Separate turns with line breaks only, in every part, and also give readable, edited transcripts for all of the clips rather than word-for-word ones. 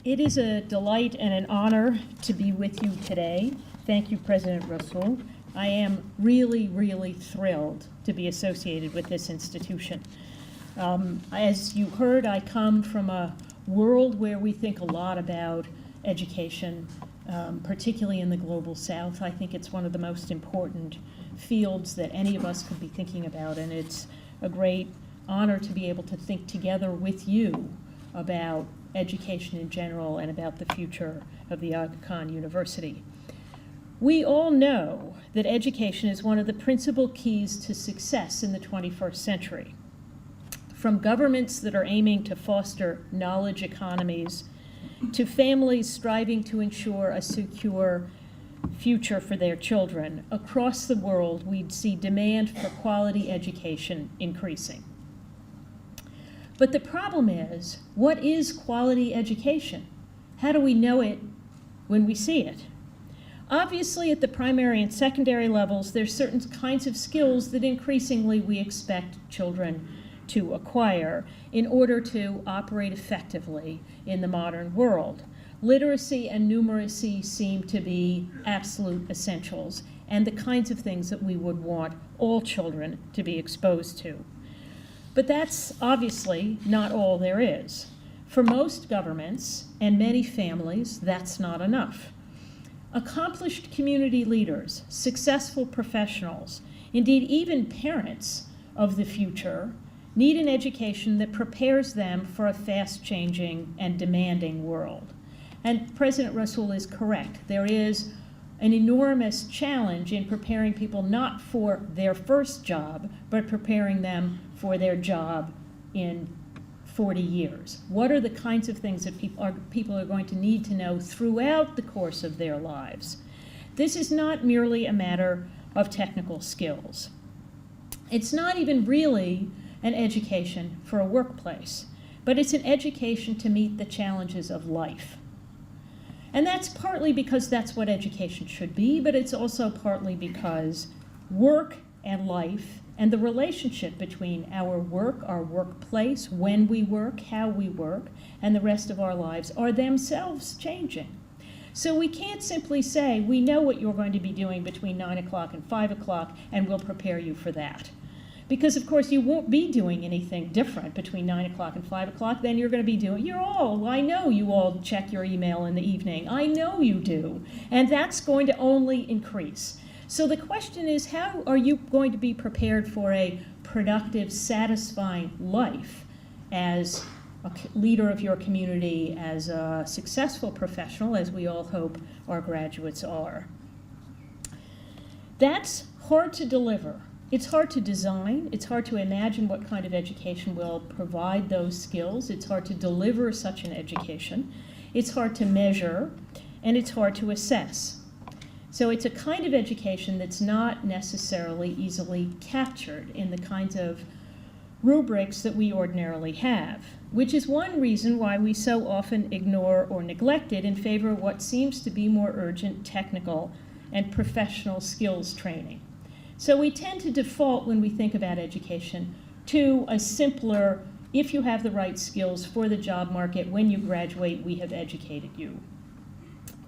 It is a delight and an honor to be with you today. Thank you, President Rasool. I am really, really thrilled to be associated with this institution. As you heard, I come from a world where we think a lot about education, particularly in the global south. I think it's one of the most important fields that any of us could be thinking about, and it's a great honor to be able to think together with you about education in general and about the future of the AKU University. We all know that education is one of the principal keys to success in the 21st century. From governments that are aiming to foster knowledge economies, to families striving to ensure a secure future for their children, across the world we'd see demand for quality education increasing. But the problem is, what is quality education? How do we know it when we see it? Obviously, at the primary and secondary levels, there's certain kinds of skills that increasingly we expect children to acquire in order to operate effectively in the modern world. Literacy and numeracy seem to be absolute essentials and the kinds of things that we would want all children to be exposed to. But that's obviously not all there is. For most governments and many families, that's not enough. Accomplished community leaders, successful professionals, indeed even parents of the future, need an education that prepares them for a fast-changing and demanding world. And President Rasool is correct. There is an enormous challenge in preparing people not for their first job, but preparing them for their job in 40 years. What are the kinds of things that people are going to need to know throughout the course of their lives? This is not merely a matter of technical skills. It's not even really an education for a workplace, but it's an education to meet the challenges of life. And that's partly because that's what education should be, but it's also partly because work and life and the relationship between our work, our workplace, when we work, how we work, and the rest of our lives are themselves changing. So we can't simply say, we know what you're going to be doing between 9 o'clock and 5 o'clock, and we'll prepare you for that. Because, of course, you won't be doing anything different between 9 o'clock and 5 o'clock than you're going to be doing. I know you all check your email in the evening. I know you do. And that's going to only increase. So the question is, how are you going to be prepared for a productive, satisfying life as a leader of your community, as a successful professional, as we all hope our graduates are? That's hard to deliver. It's hard to design. It's hard to imagine what kind of education will provide those skills. It's hard to deliver such an education. It's hard to measure, and it's hard to assess. So it's a kind of education that's not necessarily easily captured in the kinds of rubrics that we ordinarily have, which is one reason why we so often ignore or neglect it in favor of what seems to be more urgent technical and professional skills training. So we tend to default when we think about education to a simpler, if you have the right skills for the job market, when you graduate, we have educated you.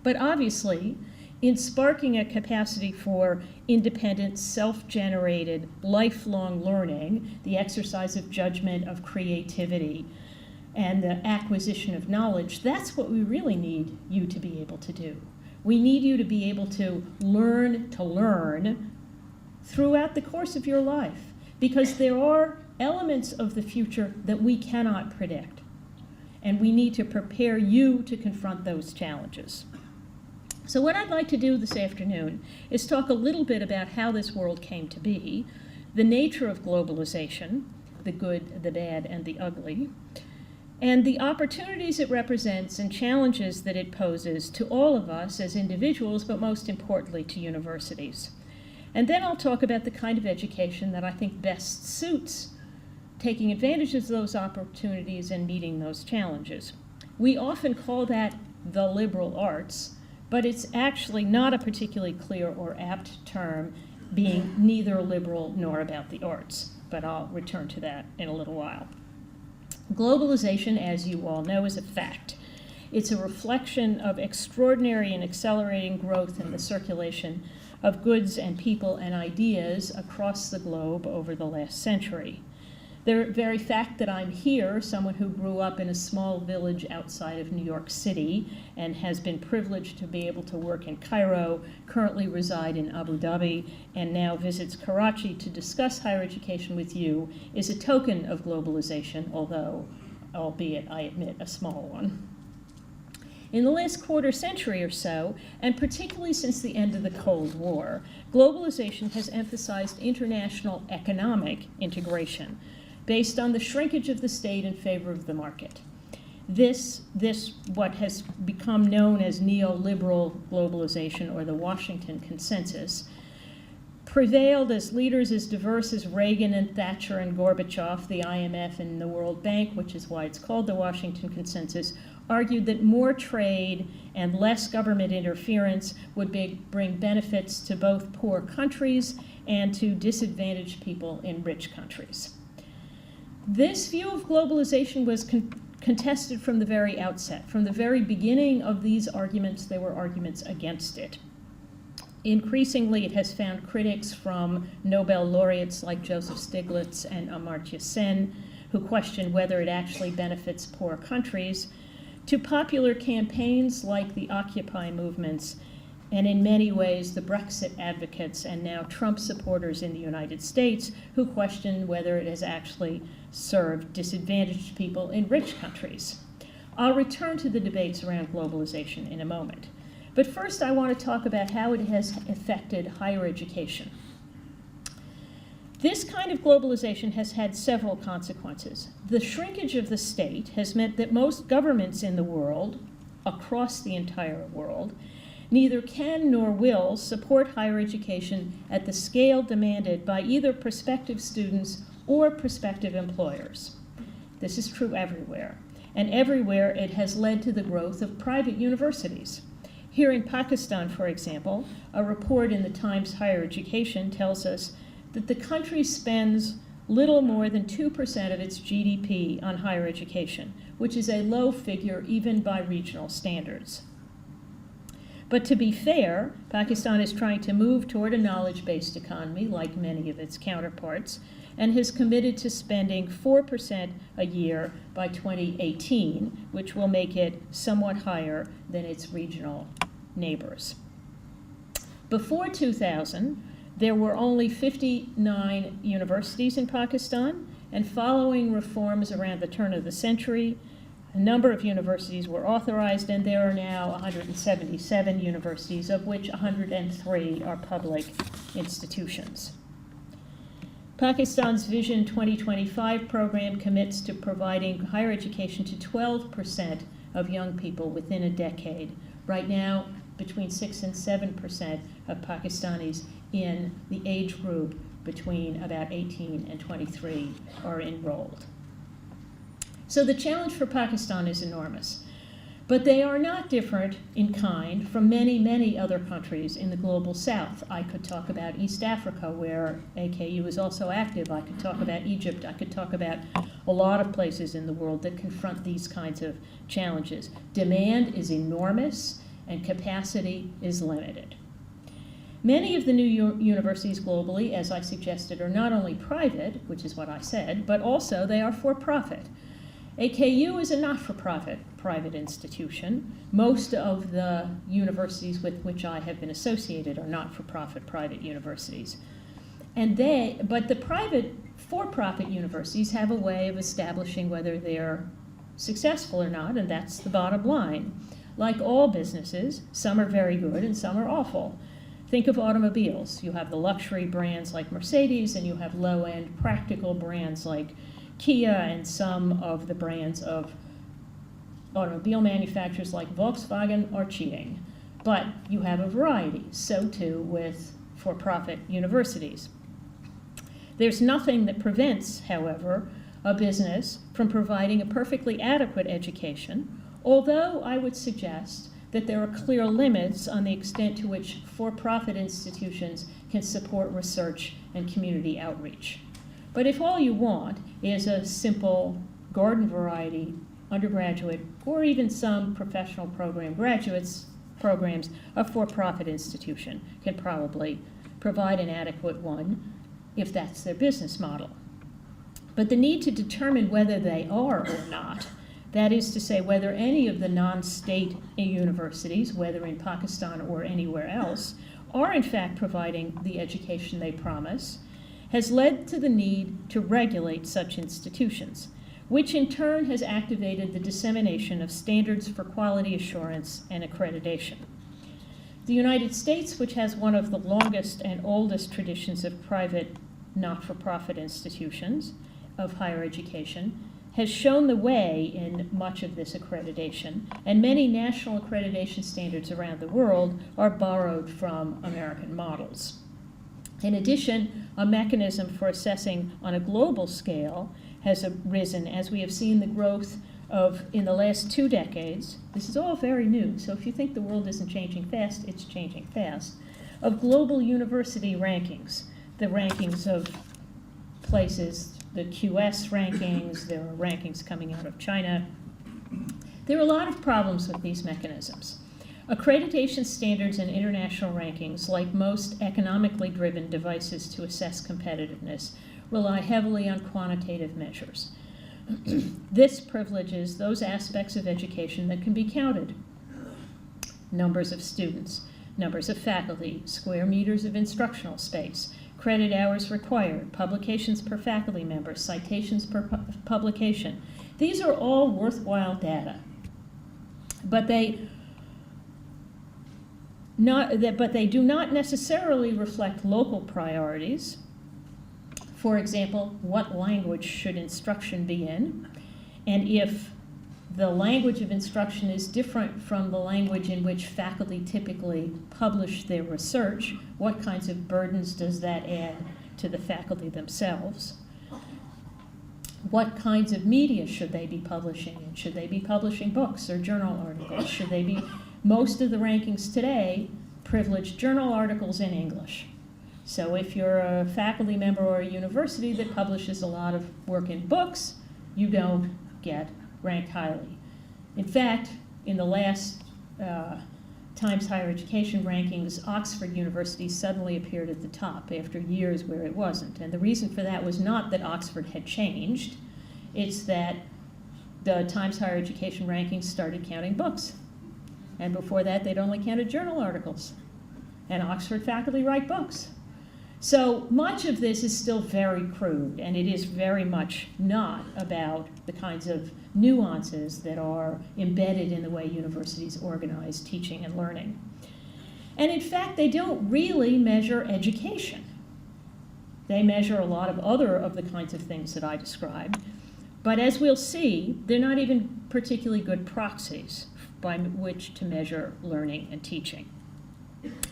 But obviously, in sparking a capacity for independent, self-generated, lifelong learning, the exercise of judgment, of creativity, and the acquisition of knowledge, that's what we really need you to be able to do. We need you to be able to learn throughout the course of your life, because there are elements of the future that we cannot predict, and we need to prepare you to confront those challenges. So what I'd like to do this afternoon is talk a little bit about how this world came to be, the nature of globalization, the good, the bad, and the ugly, and the opportunities it represents and challenges that it poses to all of us as individuals, but most importantly to universities. And then I'll talk about the kind of education that I think best suits taking advantage of those opportunities and meeting those challenges. We often call that the liberal arts, but it's actually not a particularly clear or apt term, being neither liberal nor about the arts, but I'll return to that in a little while. Globalization, as you all know, is a fact. It's a reflection of extraordinary and accelerating growth in the circulation of goods and people and ideas across the globe over the last century. The very fact that I'm here, someone who grew up in a small village outside of New York City and has been privileged to be able to work in Cairo, currently reside in Abu Dhabi, and now visits Karachi to discuss higher education with you, is a token of globalization, although, albeit, I admit, a small one. In the last quarter century or so, and particularly since the end of the Cold War, globalization has emphasized international economic integration, based on the shrinkage of the state in favor of the market. This what has become known as neoliberal globalization, or the Washington Consensus, prevailed as leaders as diverse as Reagan and Thatcher and Gorbachev, the IMF and the World Bank, which is why it's called the Washington Consensus, argued that more trade and less government interference would bring benefits to both poor countries and to disadvantaged people in rich countries. This view of globalization was contested from the very outset. From the very beginning of these arguments, there were arguments against it. Increasingly, it has found critics from Nobel laureates like Joseph Stiglitz and Amartya Sen, who question whether it actually benefits poor countries, to popular campaigns like the Occupy movements, and in many ways the Brexit advocates and now Trump supporters in the United States, who question whether it has actually served disadvantaged people in rich countries. I'll return to the debates around globalization in a moment. But first, I want to talk about how it has affected higher education. This kind of globalization has had several consequences. The shrinkage of the state has meant that most governments in the world, across the entire world, neither can nor will support higher education at the scale demanded by either prospective students or prospective employers. This is true everywhere, and everywhere it has led to the growth of private universities. Here in Pakistan, for example, a report in the Times Higher Education tells us that the country spends little more than 2% of its GDP on higher education, which is a low figure even by regional standards. But to be fair, Pakistan is trying to move toward a knowledge-based economy, like many of its counterparts, and has committed to spending 4% a year by 2018, which will make it somewhat higher than its regional neighbors. Before 2000, there were only 59 universities in Pakistan, and following reforms around the turn of the century, a number of universities were authorized, and there are now 177 universities, of which 103 are public institutions. Pakistan's Vision 2025 program commits to providing higher education to 12% of young people within a decade. Right now, between 6 and 7% of Pakistanis in the age group between about 18 and 23 are enrolled. So the challenge for Pakistan is enormous. But they are not different in kind from many, many other countries in the global south. I could talk about East Africa, where AKU is also active. I could talk about Egypt. I could talk about a lot of places in the world that confront these kinds of challenges. Demand is enormous, and capacity is limited. Many of the new universities globally, as I suggested, are not only private, which is what I said, but also they are for-profit. AKU is a not-for-profit private institution. Most of the universities with which I have been associated are not-for-profit private universities. But the private for-profit universities have a way of establishing whether they're successful or not, and that's the bottom line. Like all businesses, some are very good and some are awful. Think of automobiles. You have the luxury brands like Mercedes, and you have low-end practical brands like Kia and some of the brands of automobile manufacturers like Volkswagen are cheating. But you have a variety. So too with for-profit universities. There's nothing that prevents, however, a business from providing a perfectly adequate education, although I would suggest that there are clear limits on the extent to which for-profit institutions can support research and community outreach. But if all you want is a simple garden variety undergraduate, or even some professional program graduates programs, a for-profit institution can probably provide an adequate one if that's their business model. But the need to determine whether they are or not, that is to say whether any of the non-state universities, whether in Pakistan or anywhere else, are in fact providing the education they promise, has led to the need to regulate such institutions, which in turn has activated the dissemination of standards for quality assurance and accreditation. The United States, which has one of the longest and oldest traditions of private not-for-profit institutions of higher education, has shown the way in much of this accreditation, and many national accreditation standards around the world are borrowed from American models. In addition, a mechanism for assessing on a global scale has arisen as we have seen the growth of, in the last 2 decades, this is all very new, so if you think the world isn't changing fast, it's changing fast, of global university rankings, the rankings of places, the QS rankings, there are rankings coming out of China. There are a lot of problems with these mechanisms. Accreditation standards and international rankings, like most economically driven devices to assess competitiveness, rely heavily on quantitative measures. This privileges those aspects of education that can be counted. Numbers of students, numbers of faculty, square meters of instructional space, credit hours required, publications per faculty member, citations per publication. These are all worthwhile data, but they do not necessarily reflect local priorities. For example, what language should instruction be in? And if the language of instruction is different from the language in which faculty typically publish their research, what kinds of burdens does that add to the faculty themselves? What kinds of media should they be publishing in? Should they be publishing books or journal articles? Should they be, most of the rankings today privilege journal articles in English. So if you're a faculty member or a university that publishes a lot of work in books, you don't get ranked highly. In fact, in the last Times Higher Education rankings, Oxford University suddenly appeared at the top after years where it wasn't. And the reason for that was not that Oxford had changed, it's that the Times Higher Education rankings started counting books. And before that, they'd only counted journal articles. And Oxford faculty write books. So much of this is still very crude, and it is very much not about the kinds of nuances that are embedded in the way universities organize teaching and learning. And in fact, they don't really measure education. They measure a lot of other of the kinds of things that I described. But as we'll see, they're not even particularly good proxies by which to measure learning and teaching.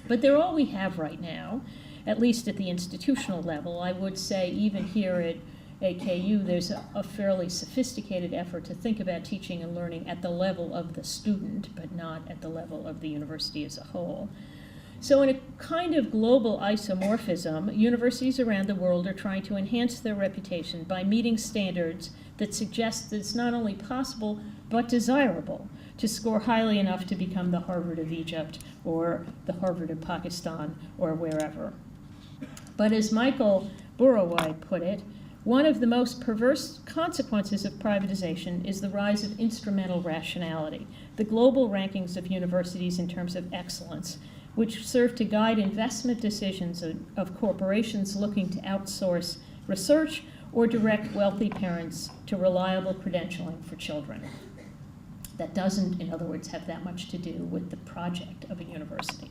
But they're all we have right now. At least at the institutional level. I would say even here at AKU, there's a fairly sophisticated effort to think about teaching and learning at the level of the student, but not at the level of the university as a whole. So in a kind of global isomorphism, universities around the world are trying to enhance their reputation by meeting standards that suggest that it's not only possible, but desirable to score highly enough to become the Harvard of Egypt or the Harvard of Pakistan or wherever. But as Michael Borowai put it, one of the most perverse consequences of privatization is the rise of instrumental rationality, the global rankings of universities in terms of excellence, which serve to guide investment decisions of corporations looking to outsource research or direct wealthy parents to reliable credentialing for children. That doesn't, in other words, have that much to do with the project of a university.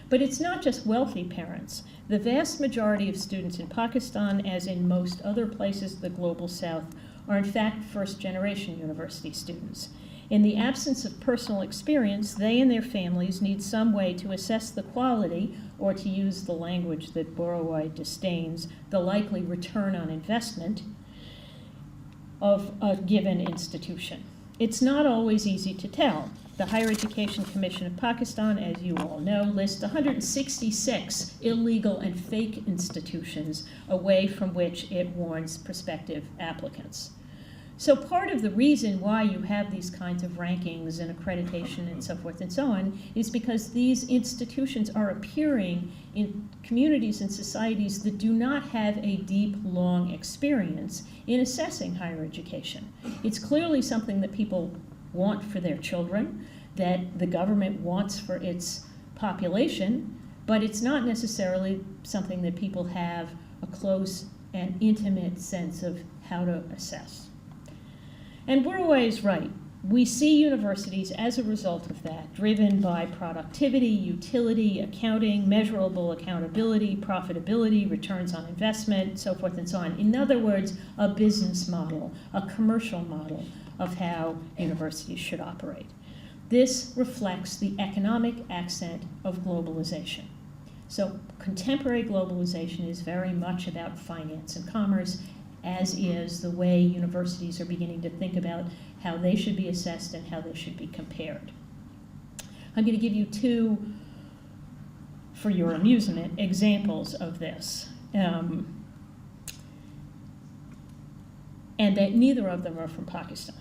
But it's not just wealthy parents. The vast majority of students in Pakistan, as in most other places of the global south, are in fact first-generation university students. In the absence of personal experience, they and their families need some way to assess the quality, or to use the language that Borowai disdains, the likely return on investment of a given institution. It's not always easy to tell. The Higher Education Commission of Pakistan, as you all know, lists 166 illegal and fake institutions away from which it warns prospective applicants. So part of the reason why you have these kinds of rankings and accreditation and so forth and so on is because these institutions are appearing in communities and societies that do not have a deep, long experience in assessing higher education. It's clearly something that people want for their children, that the government wants for its population, but it's not necessarily something that people have a close and intimate sense of how to assess. And we're always right. We see universities as a result of that, driven by productivity, utility, accounting, measurable accountability, profitability, returns on investment, so forth and so on. In other words, a business model, a commercial model of how universities should operate. This reflects the economic accent of globalization. So contemporary globalization is very much about finance and commerce, as is the way universities are beginning to think about how they should be assessed and how they should be compared. I'm going to give you two, for your amusement, examples of this. And that neither of them are from Pakistan.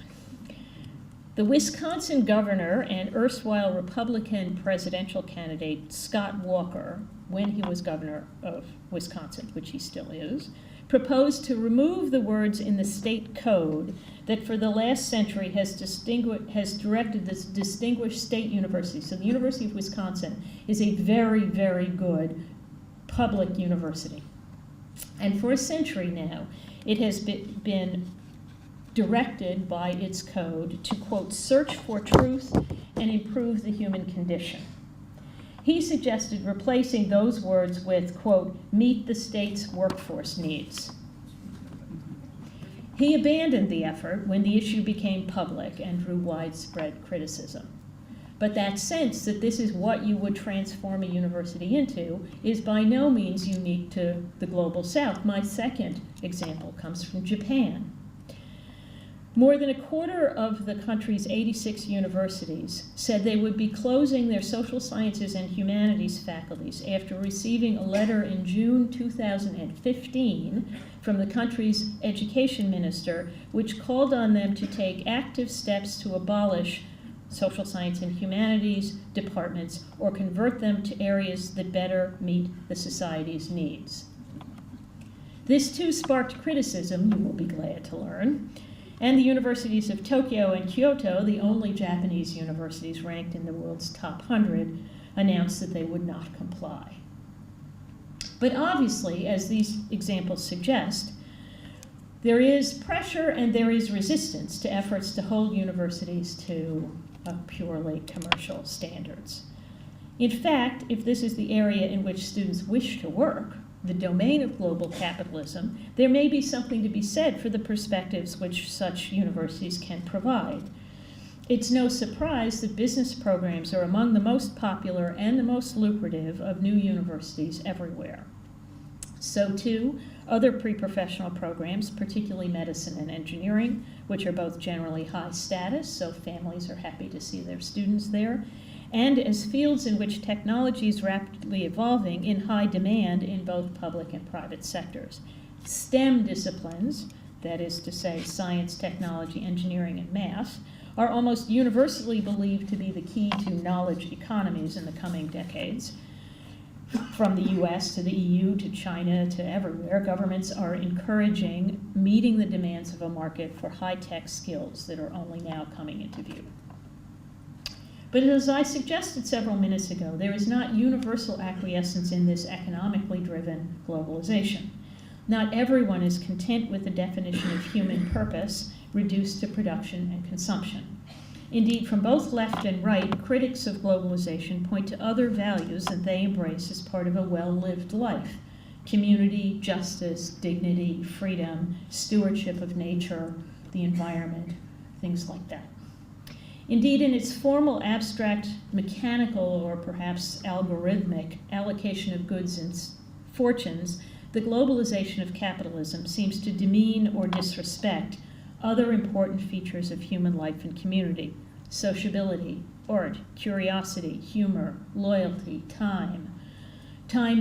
The Wisconsin governor and erstwhile Republican presidential candidate Scott Walker, when he was governor of Wisconsin, which he still is, proposed to remove the words in the state code that for the last century has directed this distinguished state university. So the University of Wisconsin is a very, very good public university. And for a century now, it has been directed by its code to, quote, search for truth and improve the human condition. He suggested replacing those words with, quote, meet the state's workforce needs. He abandoned the effort when the issue became public and drew widespread criticism. But that sense that this is what you would transform a university into is by no means unique to the global south. My second example comes from Japan. More than a quarter of the country's 86 universities said they would be closing their social sciences and humanities faculties after receiving a letter in June 2015 from the country's education minister, which called on them to take active steps to abolish social science and humanities departments or convert them to areas that better meet the society's needs. This too sparked criticism, you will be glad to learn. And the universities of Tokyo and Kyoto, the only Japanese universities ranked in the world's top 100, announced that they would not comply. But obviously, as these examples suggest, there is pressure and there is resistance to efforts to hold universities to purely commercial standards. In fact, if this is the area in which students wish to work, the domain of global capitalism, there may be something to be said for the perspectives which such universities can provide. It's no surprise that business programs are among the most popular and the most lucrative of new universities everywhere. So too, other pre-professional programs, particularly medicine and engineering, which are both generally high status, so families are happy to see their students there, and as fields in which technology is rapidly evolving in high demand in both public and private sectors. STEM disciplines, that is to say science, technology, engineering, and math, are almost universally believed to be the key to knowledge economies in the coming decades. From the US to the EU to China to everywhere, governments are encouraging meeting the demands of a market for high-tech skills that are only now coming into view. But as I suggested several minutes ago, there is not universal acquiescence in this economically driven globalization. Not everyone is content with the definition of human purpose reduced to production and consumption. Indeed, from both left and right, critics of globalization point to other values that they embrace as part of a well-lived life: community, justice, dignity, freedom, stewardship of nature, the environment, things like that. Indeed, in its formal, abstract, mechanical, or perhaps algorithmic allocation of goods and fortunes, the globalization of capitalism seems to demean or disrespect other important features of human life and community: sociability, art, curiosity, humor, loyalty, time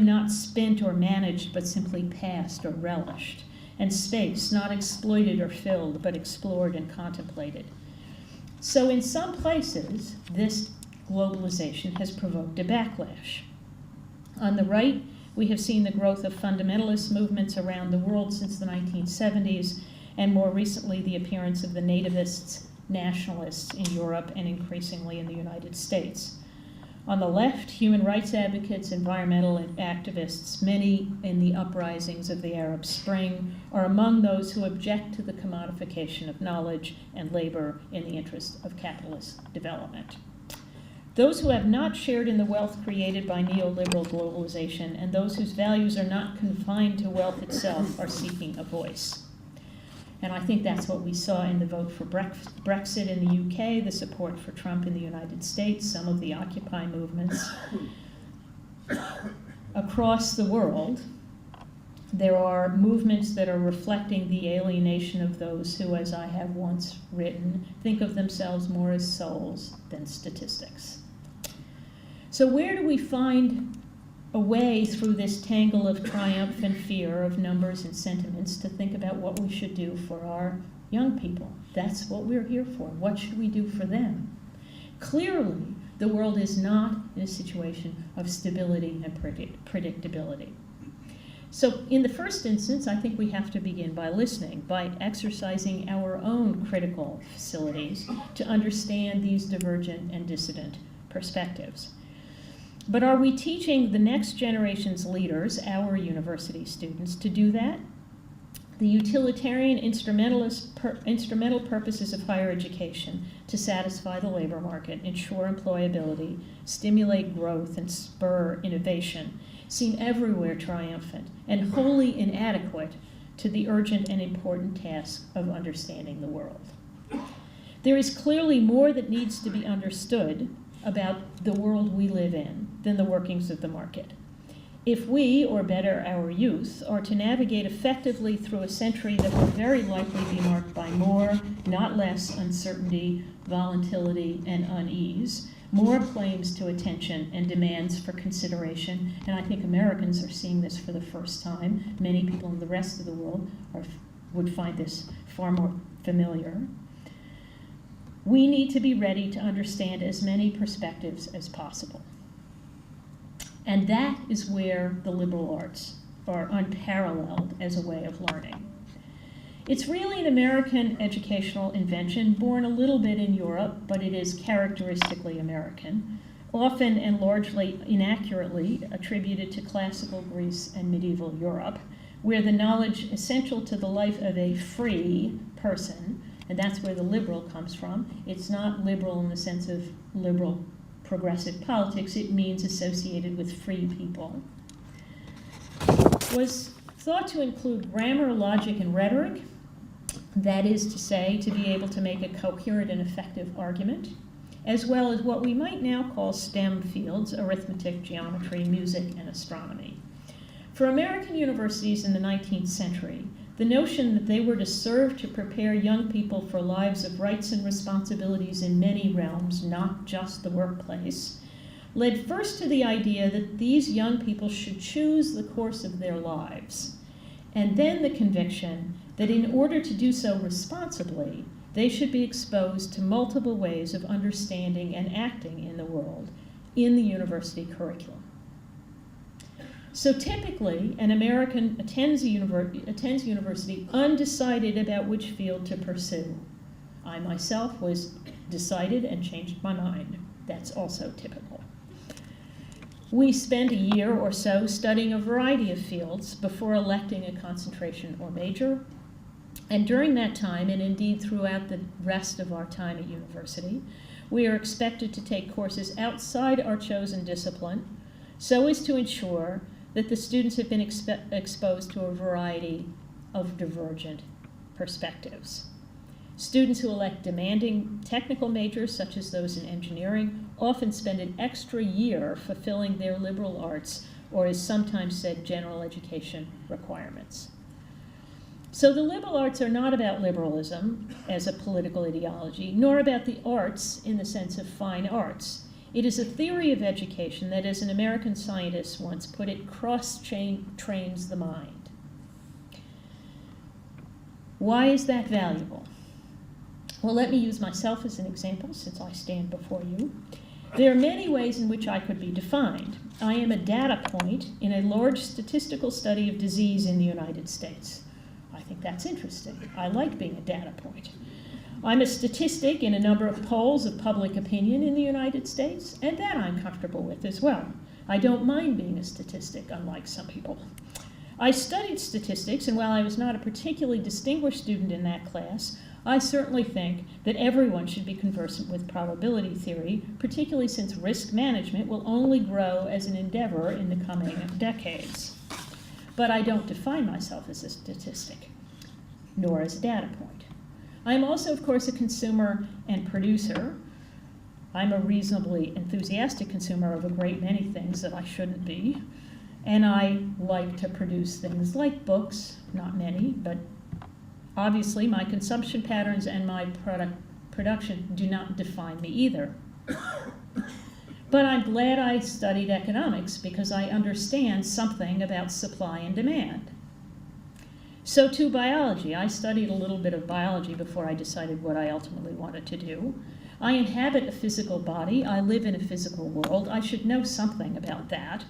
not spent or managed but simply passed or relished, and space, not exploited or filled, but explored and contemplated. So in some places, this globalization has provoked a backlash. On the right, we have seen the growth of fundamentalist movements around the world since the 1970s, and more recently the appearance of the nativists, nationalists in Europe and increasingly in the United States. On the left, human rights advocates, environmental activists, many in the uprisings of the Arab Spring, are among those who object to the commodification of knowledge and labor in the interest of capitalist development. Those who have not shared in the wealth created by neoliberal globalization and those whose values are not confined to wealth itself are seeking a voice. And I think that's what we saw in the vote for Brexit in the UK, the support for Trump in the United States, some of the Occupy movements. Across the world, there are movements that are reflecting the alienation of those who, as I have once written, think of themselves more as souls than statistics. So where do we find a way through this tangle of triumph and fear, of numbers and sentiments, to think about what we should do for our young people? That's what we're here for. What should we do for them? Clearly, the world is not in a situation of stability and predictability. So in the first instance, I think we have to begin by listening, by exercising our own critical facilities to understand these divergent and dissident perspectives. But are we teaching the next generation's leaders, our university students, to do that? The utilitarian instrumental purposes of higher education to satisfy the labor market, ensure employability, stimulate growth, and spur innovation seem everywhere triumphant and wholly inadequate to the urgent and important task of understanding the world. There is clearly more that needs to be understood about the world we live in than the workings of the market. If we, or better our youth, are to navigate effectively through a century that will very likely be marked by more, not less, uncertainty, volatility, and unease, more claims to attention and demands for consideration, and I think Americans are seeing this for the first time. Many people in the rest of the world would find this far more familiar. We need to be ready to understand as many perspectives as possible. And that is where the liberal arts are unparalleled as a way of learning. It's really an American educational invention, born a little bit in Europe, but it is characteristically American, often and largely inaccurately attributed to classical Greece and medieval Europe, where the knowledge essential to the life of a free person, and that's where the liberal comes from. It's not liberal in the sense of liberal progressive politics. It means associated with free people. Was thought to include grammar, logic, and rhetoric. That is to say, to be able to make a coherent and effective argument, as well as what we might now call STEM fields: arithmetic, geometry, music, and astronomy. For American universities in the 19th century, the notion that they were to serve to prepare young people for lives of rights and responsibilities in many realms, not just the workplace, led first to the idea that these young people should choose the course of their lives, and then the conviction that in order to do so responsibly, they should be exposed to multiple ways of understanding and acting in the world in the university curriculum. So typically, an American attends university undecided about which field to pursue. I myself was decided and changed my mind. That's also typical. We spend a year or so studying a variety of fields before electing a concentration or major. And during that time, and indeed throughout the rest of our time at university, we are expected to take courses outside our chosen discipline so as to ensure that the students have been exposed to a variety of divergent perspectives. Students who elect demanding technical majors, such as those in engineering, often spend an extra year fulfilling their liberal arts, or as sometimes said, general education requirements. So the liberal arts are not about liberalism as a political ideology, nor about the arts in the sense of fine arts. It is a theory of education that, as an American scientist once put it, cross-trains the mind. Why is that valuable? Well, let me use myself as an example since I stand before you. There are many ways in which I could be defined. I am a data point in a large statistical study of disease in the United States. I think that's interesting. I like being a data point. I'm a statistic in a number of polls of public opinion in the United States, and that I'm comfortable with as well. I don't mind being a statistic, unlike some people. I studied statistics, and while I was not a particularly distinguished student in that class, I certainly think that everyone should be conversant with probability theory, particularly since risk management will only grow as an endeavor in the coming decades. But I don't define myself as a statistic, nor as a data point. I am also, of course, a consumer and producer. I'm a reasonably enthusiastic consumer of a great many things that I shouldn't be. And I like to produce things like books, not many, but obviously my consumption patterns and my production do not define me either. But I'm glad I studied economics because I understand something about supply and demand. So to biology. I studied a little bit of biology before I decided what I ultimately wanted to do. I inhabit a physical body. I live in a physical world. I should know something about that.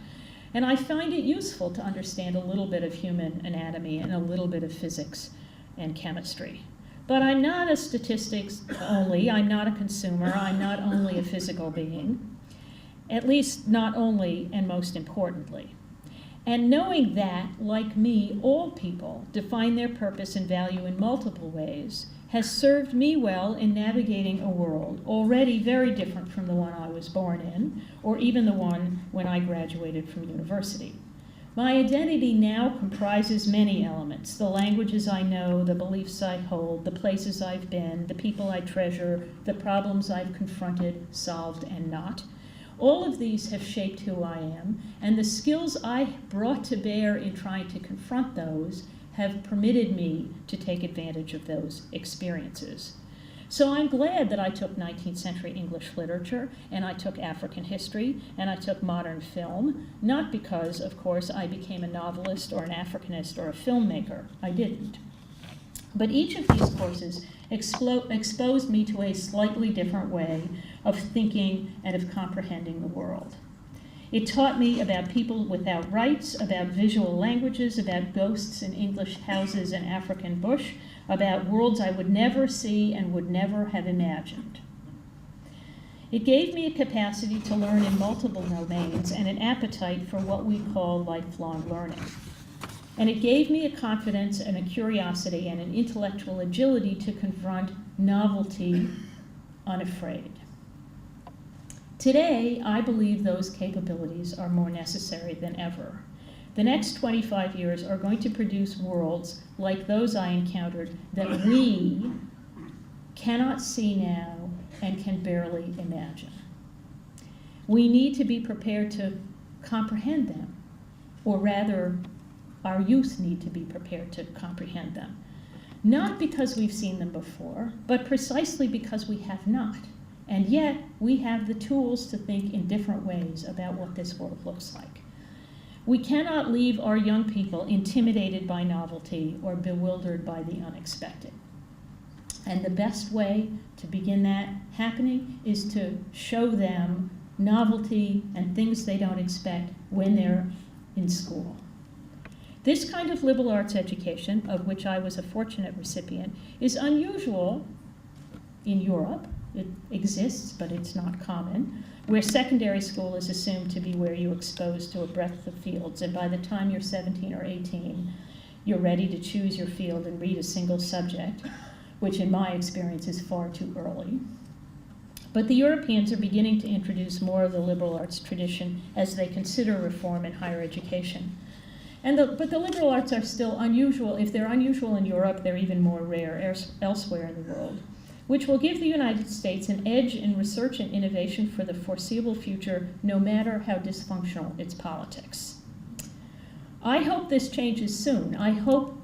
And I find it useful to understand a little bit of human anatomy and a little bit of physics and chemistry. But I'm not a statistics only. I'm not a consumer. I'm not only a physical being, at least not only and most importantly. And knowing that, like me, all people define their purpose and value in multiple ways has served me well in navigating a world already very different from the one I was born in, or even the one when I graduated from university. My identity now comprises many elements: the languages I know, the beliefs I hold, the places I've been, the people I treasure, the problems I've confronted, solved, and not. All of these have shaped who I am, and the skills I brought to bear in trying to confront those have permitted me to take advantage of those experiences. So I'm glad that I took 19th century English literature, and I took African history, and I took modern film, not because, of course, I became a novelist or an Africanist or a filmmaker. I didn't. But each of these courses exposed me to a slightly different way of thinking and of comprehending the world. It taught me about people without rights, about visual languages, about ghosts in English houses and African bush, about worlds I would never see and would never have imagined. It gave me a capacity to learn in multiple domains and an appetite for what we call lifelong learning. And it gave me a confidence and a curiosity and an intellectual agility to confront novelty unafraid. Today, I believe those capabilities are more necessary than ever. The next 25 years are going to produce worlds like those I encountered that we cannot see now and can barely imagine. We need to be prepared to comprehend them, or rather, our youth need to be prepared to comprehend them. Not because we've seen them before, but precisely because we have not. And yet, we have the tools to think in different ways about what this world looks like. We cannot leave our young people intimidated by novelty or bewildered by the unexpected. And the best way to begin that happening is to show them novelty and things they don't expect when they're in school. This kind of liberal arts education, of which I was a fortunate recipient, is unusual in Europe. It exists, but it's not common, where secondary school is assumed to be where you're exposed to a breadth of fields, and by the time you're 17 or 18, you're ready to choose your field and read a single subject, which in my experience is far too early. But the Europeans are beginning to introduce more of the liberal arts tradition as they consider reform in higher education. But the liberal arts are still unusual. If they're unusual in Europe, they're even more rare elsewhere in the world, which will give the United States an edge in research and innovation for the foreseeable future, no matter how dysfunctional its politics. I hope this changes soon. I hope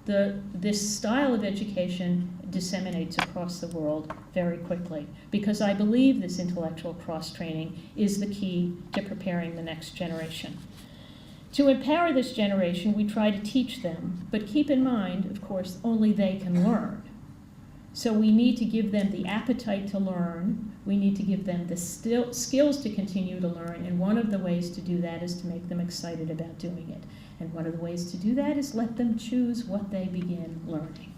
this style of education disseminates across the world very quickly, because I believe this intellectual cross-training is the key to preparing the next generation. To empower this generation, we try to teach them, but keep in mind, of course, only they can learn. So we need to give them the appetite to learn. We need to give them the skills to continue to learn, and one of the ways to do that is to make them excited about doing it. And one of the ways to do that is let them choose what they begin learning.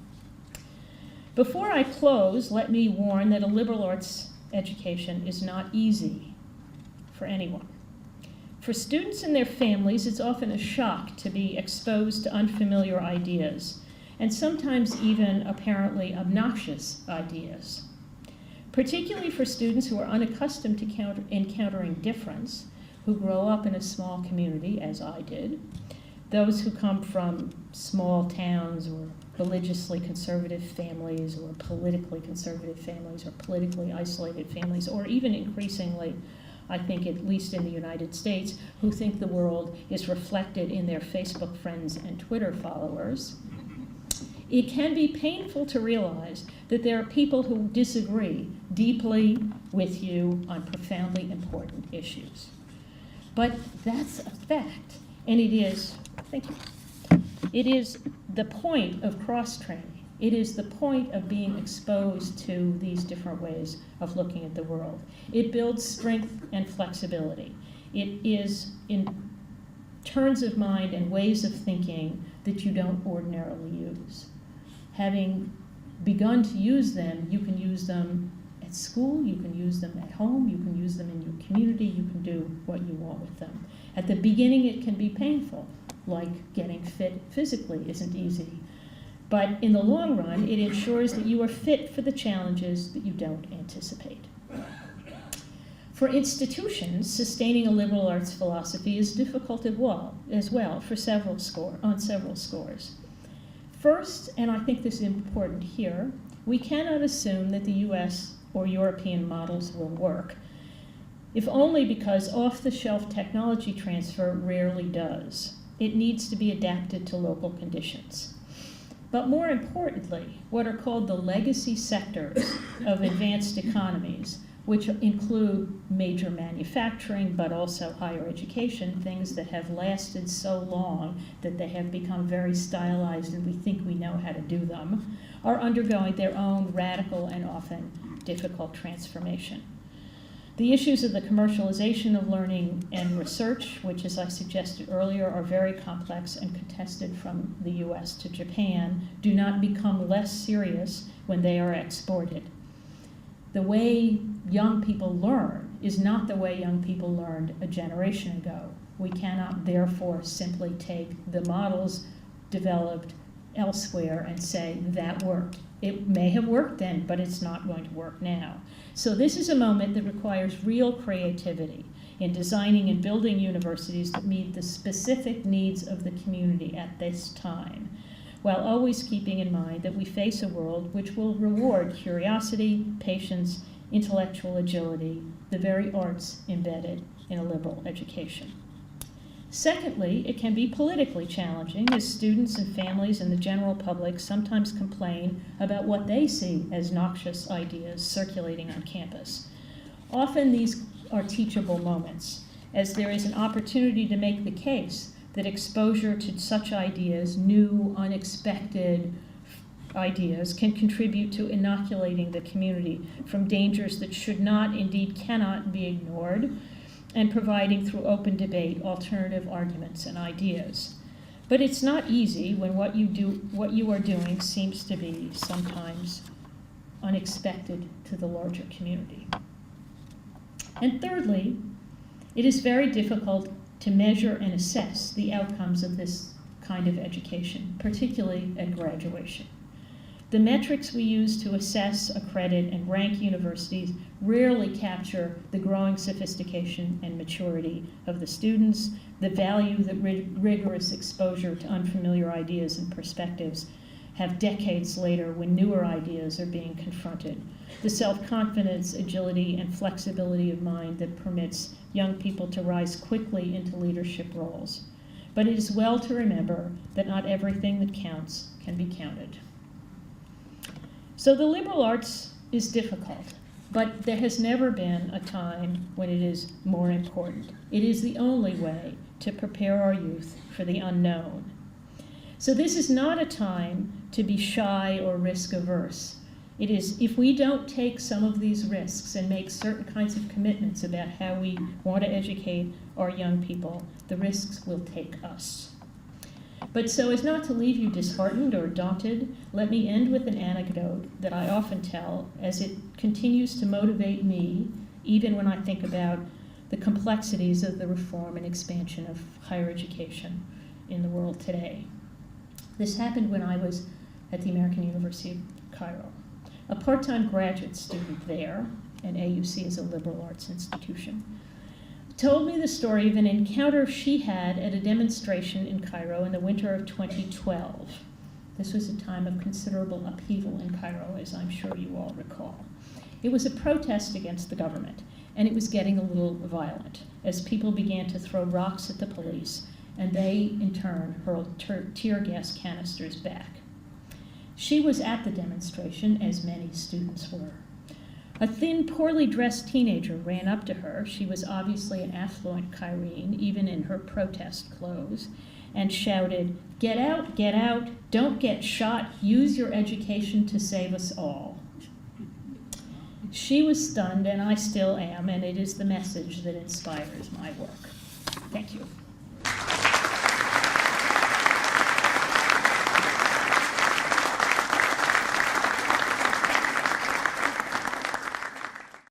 Before I close, let me warn that a liberal arts education is not easy for anyone. For students and their families, it's often a shock to be exposed to unfamiliar ideas, and sometimes even apparently obnoxious ideas. Particularly for students who are unaccustomed to encountering difference, who grow up in a small community, as I did, those who come from small towns or religiously conservative families or politically conservative families or politically isolated families, or even increasingly, I think at least in the United States, who think the world is reflected in their Facebook friends and Twitter followers. It can be painful to realize that there are people who disagree deeply with you on profoundly important issues. But that's a fact, and it is, thank you, it is the point of cross-training. It is the point of being exposed to these different ways of looking at the world. It builds strength and flexibility. It is in turns of mind and ways of thinking that you don't ordinarily use. Having begun to use them, you can use them at school, you can use them at home, you can use them in your community, you can do what you want with them. At the beginning, it can be painful, like getting fit physically isn't easy. But in the long run, it ensures that you are fit for the challenges that you don't anticipate. For institutions, sustaining a liberal arts philosophy is difficult as well on several scores. First, and I think this is important here, we cannot assume that the US or European models will work, if only because off-the-shelf technology transfer rarely does. It needs to be adapted to local conditions. But more importantly, what are called the legacy sectors of advanced economies, which include major manufacturing, but also higher education, things that have lasted so long that they have become very stylized and we think we know how to do them, are undergoing their own radical and often difficult transformation. The issues of the commercialization of learning and research, which, as I suggested earlier, are very complex and contested from the US to Japan, do not become less serious when they are exported. The way young people learn is not the way young people learned a generation ago. We cannot therefore simply take the models developed elsewhere and say that worked. It may have worked then, but it's not going to work now. So this is a moment that requires real creativity in designing and building universities that meet the specific needs of the community at this time, while always keeping in mind that we face a world which will reward curiosity, patience, intellectual agility, the very arts embedded in a liberal education. Secondly, it can be politically challenging as students and families and the general public sometimes complain about what they see as noxious ideas circulating on campus. Often these are teachable moments, as there is an opportunity to make the case that exposure to such ideas, new, unexpected ideas, can contribute to inoculating the community from dangers that should not, indeed cannot, be ignored, and providing through open debate alternative arguments and ideas. But it's not easy when what you are doing seems to be sometimes unexpected to the larger community. And thirdly, it is very difficult to measure and assess the outcomes of this kind of education, particularly at graduation. The metrics we use to assess, accredit, and rank universities rarely capture the growing sophistication and maturity of the students, the value that rigorous exposure to unfamiliar ideas and perspectives have decades later when newer ideas are being confronted, the self-confidence, agility, and flexibility of mind that permits young people to rise quickly into leadership roles. But it is well to remember that not everything that counts can be counted. So the liberal arts is difficult, but there has never been a time when it is more important. It is the only way to prepare our youth for the unknown. So this is not a time to be shy or risk averse. It is, if we don't take some of these risks and make certain kinds of commitments about how we want to educate our young people, the risks will take us. But so as not to leave you disheartened or daunted, let me end with an anecdote that I often tell as it continues to motivate me, even when I think about the complexities of the reform and expansion of higher education in the world today. This happened when I was at the American University of Cairo. A part-time graduate student there, and AUC is a liberal arts institution, told me the story of an encounter she had at a demonstration in Cairo in the winter of 2012. This was a time of considerable upheaval in Cairo, as I'm sure you all recall. It was a protest against the government, and it was getting a little violent as people began to throw rocks at the police, and they, in turn, hurled tear gas canisters back. She was at the demonstration, as many students were. A thin, poorly dressed teenager ran up to her. She was obviously an affluent Cairene, even in her protest clothes, and shouted, get out, don't get shot, use your education to save us all." She was stunned, and I still am, and it is the message that inspires my work. Thank you.